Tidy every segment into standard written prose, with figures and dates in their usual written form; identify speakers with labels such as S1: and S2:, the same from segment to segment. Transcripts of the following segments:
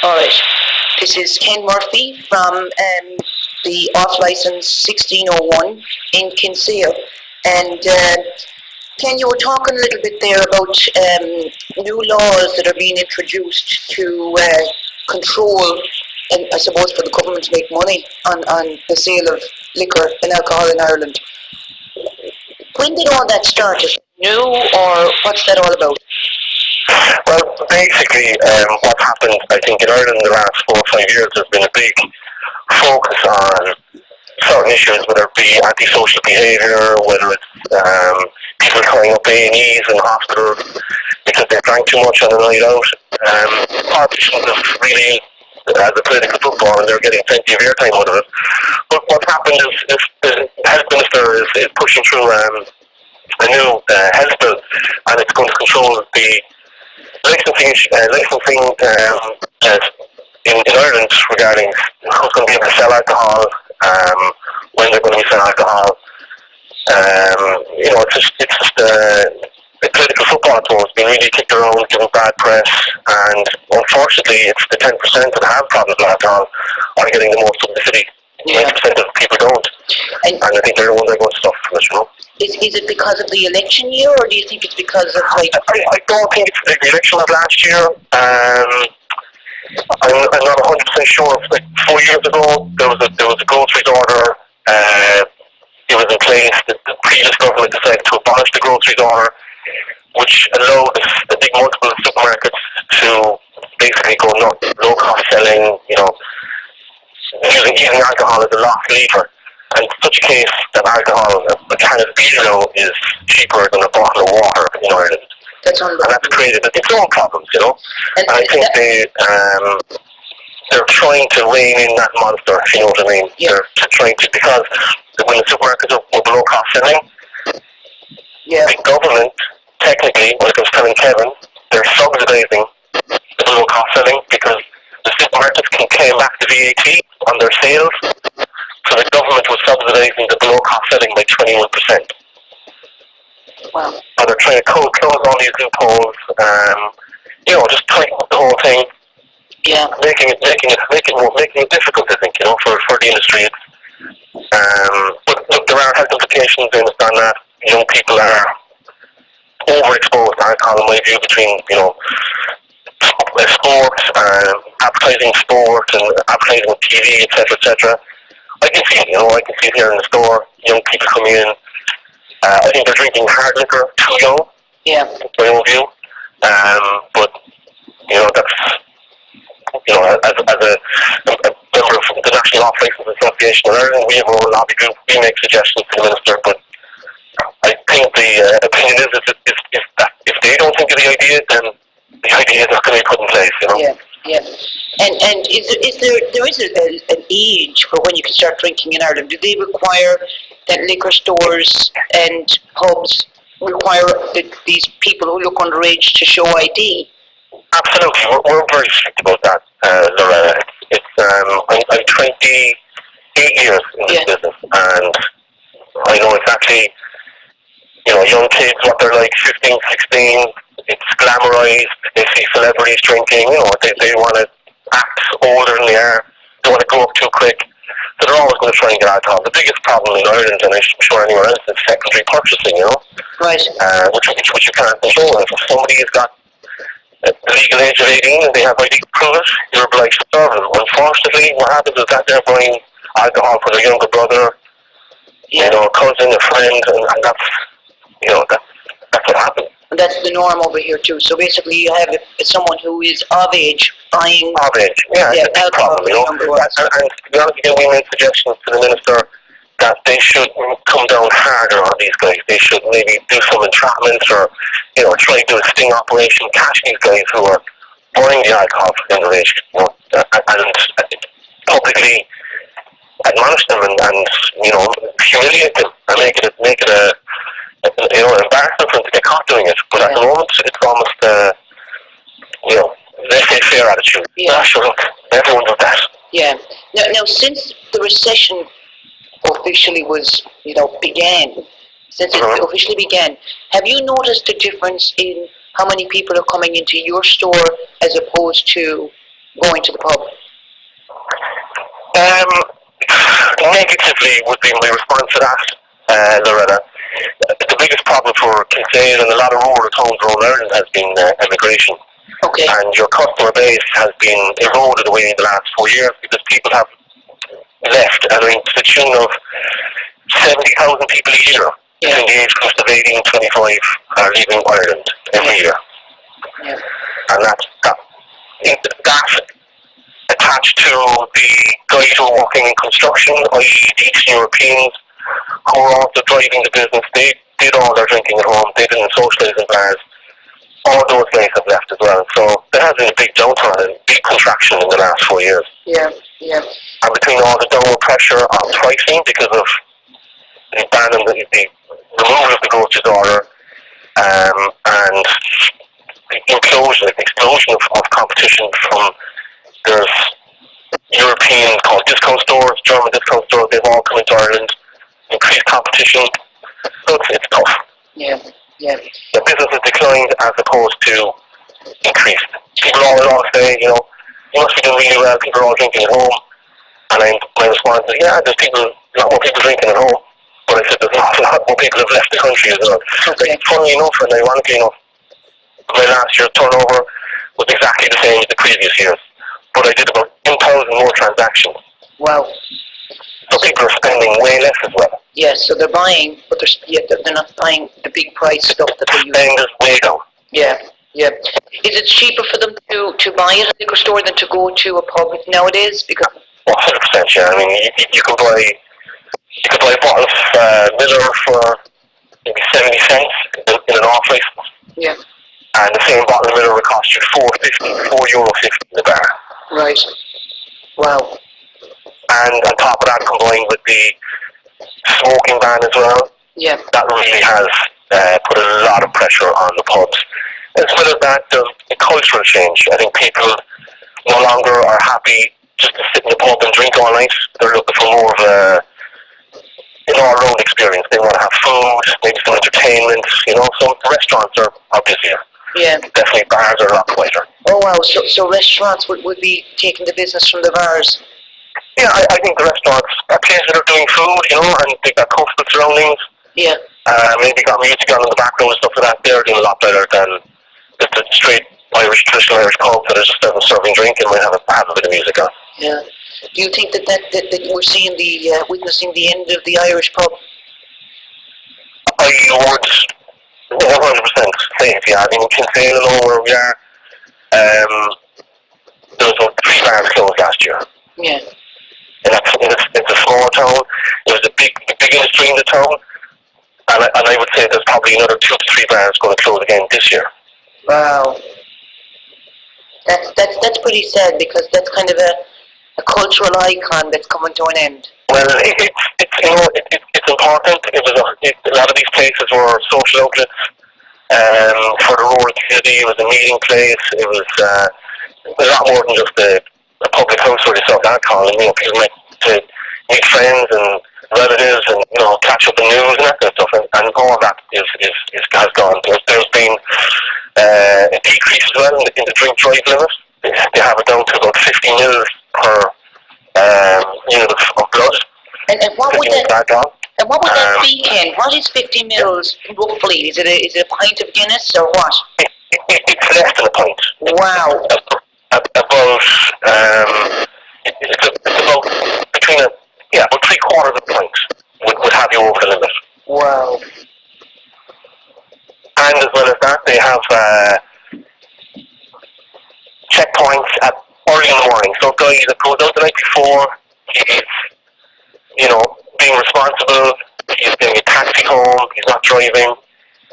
S1: All right. This is Ken Murphy from the off license 1601 in Kinsale. And Ken, you were talking a little bit there about new laws that are being introduced to control, and I suppose for the government to make money on the sale of liquor and alcohol in Ireland. When did all that start? Is it new, or what's that all about?
S2: Well, basically, what's happened, I think, in Ireland in the last 4 or 5 years, there's been a big focus on certain issues, whether it be antisocial behaviour, whether it's people calling up A&Es in hospitals because they drank too much on a night out. Politicians have really, as a political football, and they're getting plenty of airtime out of it. But what's happened is the health minister is pushing through a new health bill, and it's going to control the licensing in Ireland regarding who's going to be able to sell alcohol, when they're going to be selling alcohol. It's just the political football at the moment. It's been really kicked around, given bad press, and unfortunately, it's the 10% that have problems with alcohol are getting the most publicity. 90% of people don't, and I think they're the ones that are going to suffer from this,
S1: Is it because of the election year, or do you think it's because of
S2: I don't think it's the election of last year. I'm not 100% sure. Like 4 years ago, there was a groceries order. It was in place. The previous government decided to abolish the groceries order, which allowed the big multiple supermarkets to basically go low cost selling. Using alcohol as a loss leader. And in such a case, that alcohol, a can of beer now, is cheaper than a bottle of water in Ireland. And that's created its own problems, And I think they're trying to rein in that monster, if you know what I mean. Yeah. They're trying to, because when the supermarkets are below cost selling, the government, technically, like I was telling Kevin, they're subsidising the below cost selling because the supermarkets can claim back the VAT on their sales. So the government was subsidising the below cost selling by 21%.
S1: Wow.
S2: And they're trying to close all these loopholes, just tighten up the whole thing.
S1: Yeah.
S2: Making it difficult, I think, for the industry. But look, there are health implications, I understand that. Young people are overexposed to alcohol, in my view, between, sport, advertising sport and advertising on TV, etc. I can see it here in the store. Young people coming in. I think they're drinking hard liquor too young.
S1: Yeah.
S2: That's my own view. But that's as a member of the National Off Licence Association in Ireland, we have our own lobby group. We make suggestions to the minister, but I think the opinion is that if they don't think of the idea, then the idea is not going to be put in place.
S1: Yeah. And is there an age for when you can start drinking in Ireland? Do they require that liquor stores and pubs require these people who look underage to show ID?
S2: Absolutely, we're very strict about that, Loretta. I'm 28 years in this business, and I know exactly, young kids, what they're like, 15, 16. It's glamorized. They see celebrities drinking. They want to act older than they are. They want to grow up too quick. So they're always going to try and get alcohol. The biggest problem in Ireland, and I'm sure anywhere else, is secondary purchasing.
S1: Right.
S2: Which you can't control. If somebody has got the legal age of 18 and they have ID to prove it, you're obliged to serve them. Unfortunately, what happens is that they're buying alcohol for their younger brother, a cousin, a friend, and that's what happens.
S1: And that's the norm over here too. So basically, you have someone who is of age buying.
S2: Of age, it's a big problem. And to be honest with you, we made suggestions to the minister that they should come down harder on these guys. They should maybe do some entrapment, or try to do a sting operation, catch these guys who are buying the alcohol for the underage, and publicly admonish them and humiliate them and make it a embarrassment for them to get caught doing it. But at the moment, it's almost laissez-faire attitude.
S1: Yeah.
S2: Sure, look, everyone does that.
S1: Yeah. Now, since the recession officially began, it officially began, have you noticed a difference in how many people are coming into your store as opposed to going to the pub?
S2: Negatively would be my response to that, Loretta. The biggest problem for Kinsale and a lot of rural towns around Ireland has been immigration.
S1: Okay.
S2: And your customer base has been eroded away in the last 4 years because people have left. I mean, to the tune of 70,000 people a year between the age groups of 18 and 25 are leaving Ireland every year.
S1: Yeah.
S2: And that attached to the guys who are working in construction, i.e. the Eastern Europeans, who are also driving the business. They did all their drinking at home. They didn't socialise in bars. All those guys have left as well. So there has been a big downturn and big contraction in the last 4 years.
S1: Yeah, yeah.
S2: And between all the downward pressure on pricing because of the ban and the removal of the groceries order, and the explosion of competition from there's European discount stores, German discount stores, they've all come into Ireland, increased competition, so it's tough.
S1: Yeah, yeah.
S2: The business has declined as opposed to increased. People all say, you must be doing really well, people are all drinking at home, and my response is, yeah, there's a lot more people drinking at home, but I said there's a lot more people have left the country as well.
S1: Okay.
S2: Like, funnily enough, and ironically enough, my last year's turnover was exactly the same as the previous years. But I did about 10,000 more transactions.
S1: Wow.
S2: So people are spending way less as well.
S1: Yes, so they're buying, but they're not buying the big price stuff that they use.
S2: Spend is way down.
S1: Yeah, yeah. Is it cheaper for them to buy it at a liquor store than to go to a pub nowadays? Because
S2: 100%, yeah. I mean, you can buy a bottle of Miller for maybe 70 cents in an off-license.
S1: Yeah.
S2: And the same bottle of Miller would cost you €4.50 in the bar.
S1: Right. Wow.
S2: And on top of that, combined with the smoking ban as well,
S1: yeah,
S2: that really has put a lot of pressure on the pubs. As well as that, there's a cultural change. I think people no longer are happy just to sit in the pub and drink all night. They're looking for more of an all-round experience. They want to have food, maybe some entertainment, Some restaurants are obviously.
S1: Yeah.
S2: Definitely bars are a lot quieter.
S1: Oh wow, so restaurants would be taking the business from the bars?
S2: Yeah, I think the restaurants are places that are doing food, and they've got comfortable surroundings.
S1: Yeah.
S2: Maybe got music on in the background and stuff like that. They're doing a lot better than just a straight traditional Irish pub that is just serving drink and might have a bit of music on.
S1: Yeah. Do you think that we're seeing witnessing the end of the Irish pub?
S2: I would 100% say it, yeah. I mean, Kinsale alone where we are, there was about 3 bars closed last year.
S1: Yeah.
S2: And it's a small town. There's a big industry in the town. And I would say there's probably another 2 to 3 bars going to close again this year.
S1: Wow. That's pretty sad because that's kind of a cultural icon that's coming to an end.
S2: Well, it's important. A lot of these places were social outlets for the rural community. It was a meeting place. It was a lot more than just a public house where they served alcohol. And people met to meet friends and relatives and catch up in news and that kind of stuff. And all of that has gone. There's been a decrease as well in the drink drive limit. They have it down to about 50 mils per unit of blood.
S1: And what would that be, Ken? What is 50 mils roughly? Is it a pint of Guinness or what?
S2: It's less than a pint.
S1: Wow.
S2: It's about between about 3/4 of a pint would have you over the limit.
S1: Wow.
S2: And as well as that, they have checkpoints at early in the morning. So a guy that goes out the night before, he's being responsible, he's getting a taxi home, he's not driving,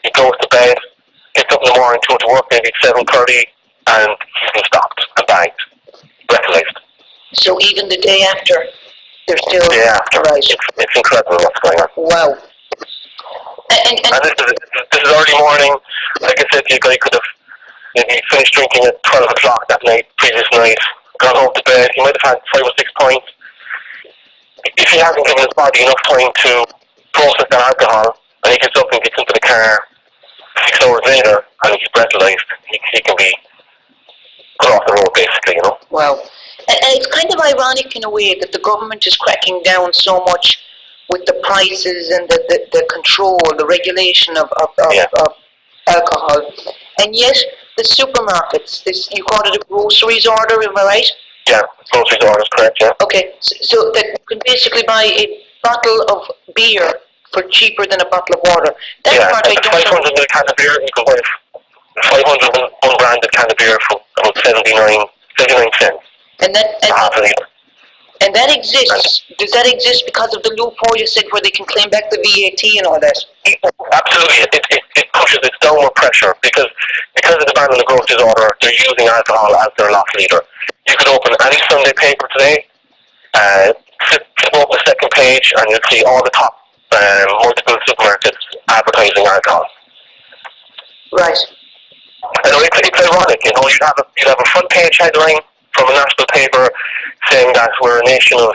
S2: he goes to bed, gets up in the morning to go to work maybe at 7:30, and he's been stopped and bagged, breathalyzed.
S1: So even the day after, they're still...
S2: The day after, right. It's incredible what's going on.
S1: Wow. And
S2: this is early morning. Like I said, the guy could have maybe finished drinking at 12 o'clock that night, previous night, gone home to bed, he might have had 5 or 6 pints. If he hasn't given his body enough time to process that alcohol, and he gets up and gets into the car 6 hours later, and he's breathalyzed, he can be put off off the road, basically, you know.
S1: Wow. And it's kind of ironic in a way that the government is cracking down so much with the prices and the control, the regulation of alcohol. And yet, the supermarkets, you call it a groceries order, am I right?
S2: Yeah, groceries order is correct, yeah.
S1: Okay, so that you can basically buy a bottle of beer for cheaper than a bottle of water. That
S2: Yeah,
S1: part I don't
S2: 500 ml can of beer, you can buy 500 unbranded can of beer for about 79 cents.
S1: And that
S2: Half a litre.
S1: and that exists. Does that exist because of the loophole you said where they can claim back the VAT and all that?
S2: Absolutely, it pushes its downward pressure because of the ban on the groceries order, they're using alcohol as their loss leader. You could open any Sunday paper today, flip open the second page, and you'll see all the top multiple supermarkets advertising alcohol.
S1: Right.
S2: You know, it's ironic. You know, you'd have a front page headline from a national paper saying that we're a nation of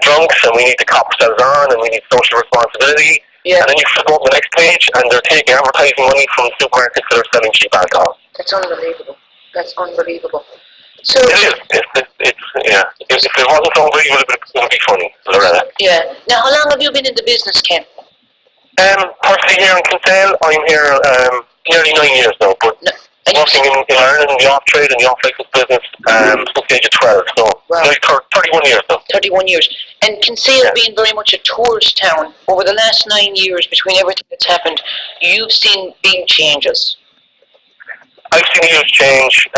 S2: drunks and we need to cop ourselves on and we need social responsibility.
S1: Yeah.
S2: And then you flip open the next page and they're taking advertising money from supermarkets that are selling cheap alcohol.
S1: That's unbelievable. That's unbelievable. So
S2: it is. Yeah. If it wasn't so unbelievable, it would be funny, Loretta.
S1: Yeah. Now, how long have you been in the business, Ken?
S2: Personally here in Kinsale, I'm here nearly 9 years now, but working in Ireland in the off-trade and the off-license business since the age of 12, so nearly 31 years now.
S1: 31 years. And Kinsale being very much a tourist town, over the last 9 years, between everything that's happened, you've seen big changes.
S2: I've seen a huge change.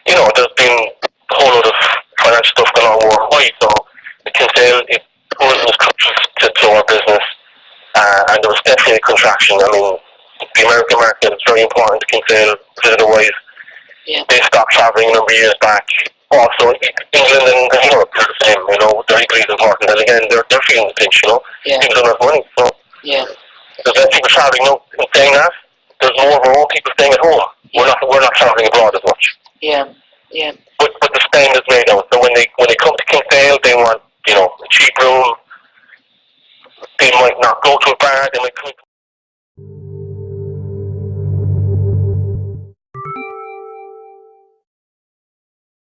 S2: You know, there's been a whole lot of financial stuff going on worldwide, so Kinsale, tourism is crucial to our business, and there was definitely a contraction. I mean, the American market is very important to Kinsale, visitor-wise.
S1: Yeah.
S2: They stopped travelling a number of years back. Also, England and Europe are the same, you know, they're equally as important. And again, they're feeling the pinch, you know. People don't have money, so.
S1: Yeah.
S2: There's less people travelling now. In saying that, there's more of our own people staying at home. Yeah. We're not travelling abroad as much.
S1: Yeah. Yeah.
S2: But the spend is made out. So when they come to Kinsale, they want, you know, a cheap room. They might not go to a bar. They might come